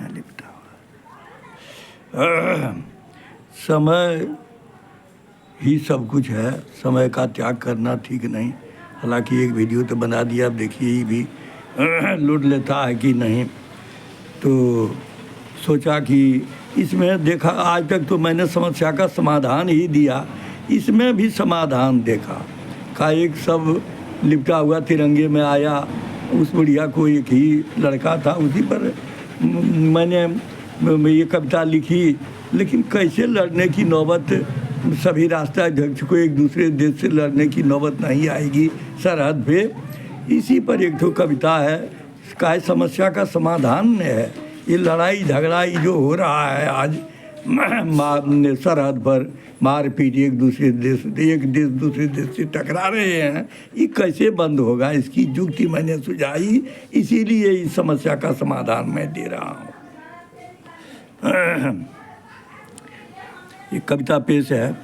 में लिपटा हुआ। समय ही सब कुछ है, समय का त्याग करना ठीक नहीं। हालांकि एक वीडियो तो बना दिया, अब देखिए ये भी लूट लेता है कि नहीं। तो सोचा कि इसमें देखा, आज तक तो मैंने समस्या का समाधान ही दिया, इसमें भी समाधान देखा का एक सब लिपटा हुआ तिरंगे में आया। उस बुढ़िया को एक ही लड़का था, उसी पर मैंने ये कविता लिखी। लेकिन कैसे लड़ने की नौबत, सभी राष्ट्राध्यक्ष को एक दूसरे देश से लड़ने की नौबत नहीं आएगी सरहद पे। इसी पर एक तो कविता है, इसका समस्या का समाधान है। ये लड़ाई झगड़ा जो हो रहा है आज सरहद पर, मारपीट, एक देश दूसरे देश से टकरा रहे हैं, ये कैसे बंद होगा, इसकी युक्ति मैंने सुझाई। इसीलिए इस समस्या का समाधान मैं दे रहा हूँ। ये कविता पेश है।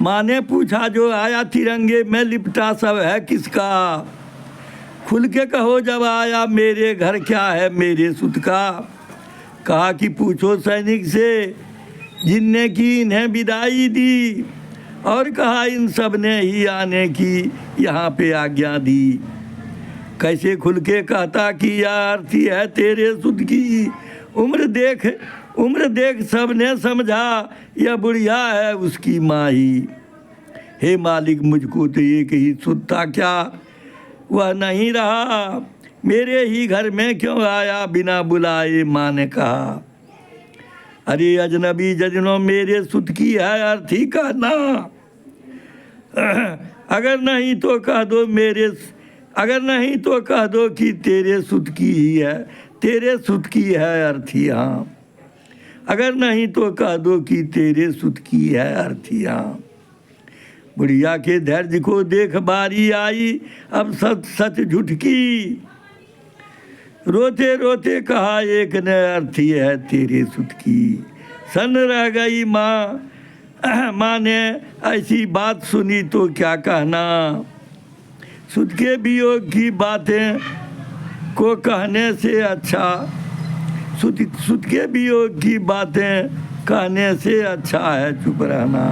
माँ ने पूछा जो आया तिरंगे में लिपटा सब है किसका, खुल के कहो जब आया मेरे घर क्या है मेरे सुत का। कहा कि पूछो सैनिक से जिनने की इन्हें विदाई दी, और कहा इन सब ने ही आने की यहाँ पे आज्ञा दी। कैसे खुल के कहता कि यह अर्थी है तेरे सुत की, उम्र देख सब ने समझा यह बुढ़िया है उसकी माँ ही। हे मालिक मुझको तो एक ही सुत था क्या, वह नहीं रहा, मेरे ही घर में क्यों आया बिना बुलाए। माँ ने कहा अरे अजनबी जजनों मेरे सुत की है अर्थी कहना, अगर नहीं तो कह दो कि तेरे सुत की ही है, तेरे सुत की है अर्थी। हाँ, अगर नहीं तो कह दो कि तेरे सुत की है अर्थी। हाँ, बुढ़िया के धैर्य को देख बारी आई अब सच झूठ की। रोते रोते कहा एक ने अर्थी है तेरे सुत की। सन रह गई माँ ने ऐसी बात सुनी तो क्या कहना, सुत के वियोग की बातें को कहने से अच्छा, सुत के वियोग की बातें कहने से अच्छा है चुप रहना।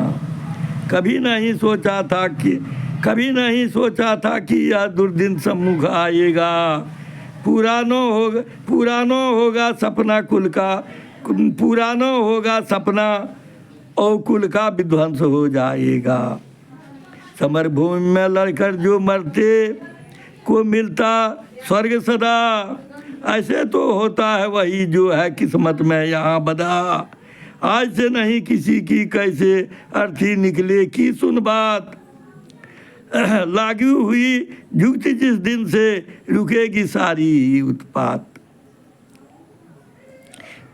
कभी नहीं सोचा था कि यह दुर्दिन सम्मुख आएगा, पुरानो होगा सपना और कुल का विध्वंस हो जाएगा। समर भूमि में लड़कर जो मरते को मिलता स्वर्ग सदा, ऐसे तो होता है वही जो है किस्मत में यहाँ बदा। आज से नहीं किसी की कैसे अर्थी निकले की सुन बात, लागू हुई युक्ति जिस दिन से रुकेगी सारी उत्पात।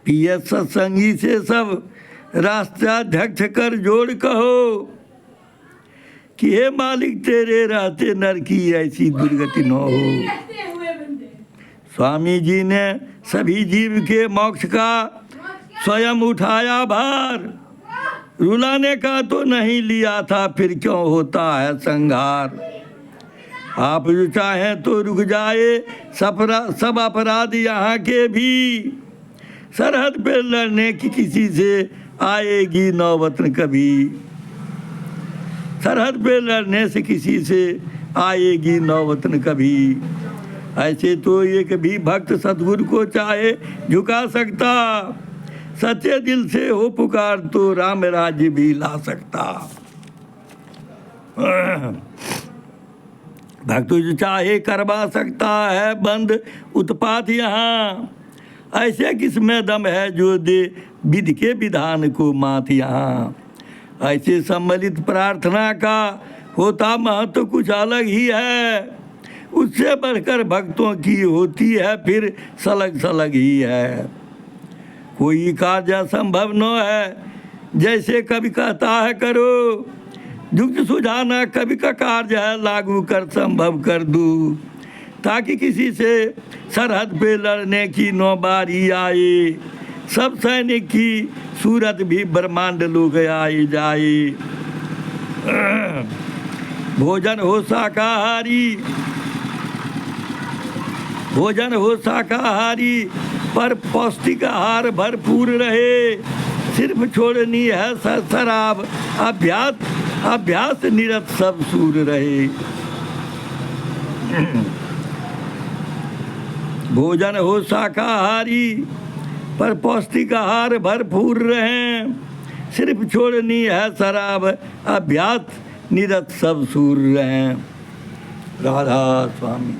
पीएस सत्संगी से सब राष्ट्राध्यक्ष कर जोड़ कहो कि हे मालिक तेरे रहते नर की ऐसी दुर्गति न हो। स्वामी जी ने सभी जीव के मोक्ष का स्वयं उठाया भार, रुलाने का तो नहीं लिया था फिर क्यों होता है संहार। आप जो चाहें तो रुक जाए सब अपराध यहाँ के भी, सरहद पे लड़ने की किसी से आएगी नौबत न कभी, सरहद पे लड़ने से किसी से आएगी नौबत न कभी। ऐसे तो एक भी भक्त सतगुरु को चाहे झुका सकता, सच्चे दिल से हो पुकार तो राम राज्य भी ला सकता। भक्त जो चाहे करवा सकता है बंद उत्पात यहाँ, ऐसे किसमें दम है जो दे विधि के विधान को मात यहाँ। ऐसे सम्मिलित प्रार्थना का होता महत्व कुछ अलग ही है, उससे बढ़कर भक्तों की होती है फिर सलग ही है। कोई कार्य संभव न है जैसे कभी कहता है करो, युक्त सुझाना कभी का कार्य है लागू कर संभव कर दूं, ताकि किसी से सरहद पे लड़ने की नौबारी आए, सब सैनिक की सूरत भी ब्रह्मांड लोग आए जाए। भोजन हो शाकाहारी पर पौष्टिक आहार भरपूर रहे, सिर्फ छोड़नी है शराब, अभ्यास निरत सब सूर रहे। भोजन हो शाकाहारी पर पौष्टिक आहार भरपूर रहें, सिर्फ छोड़नी है शराब, अभ्यास निरत सब सूर रहें। राधा स्वामी।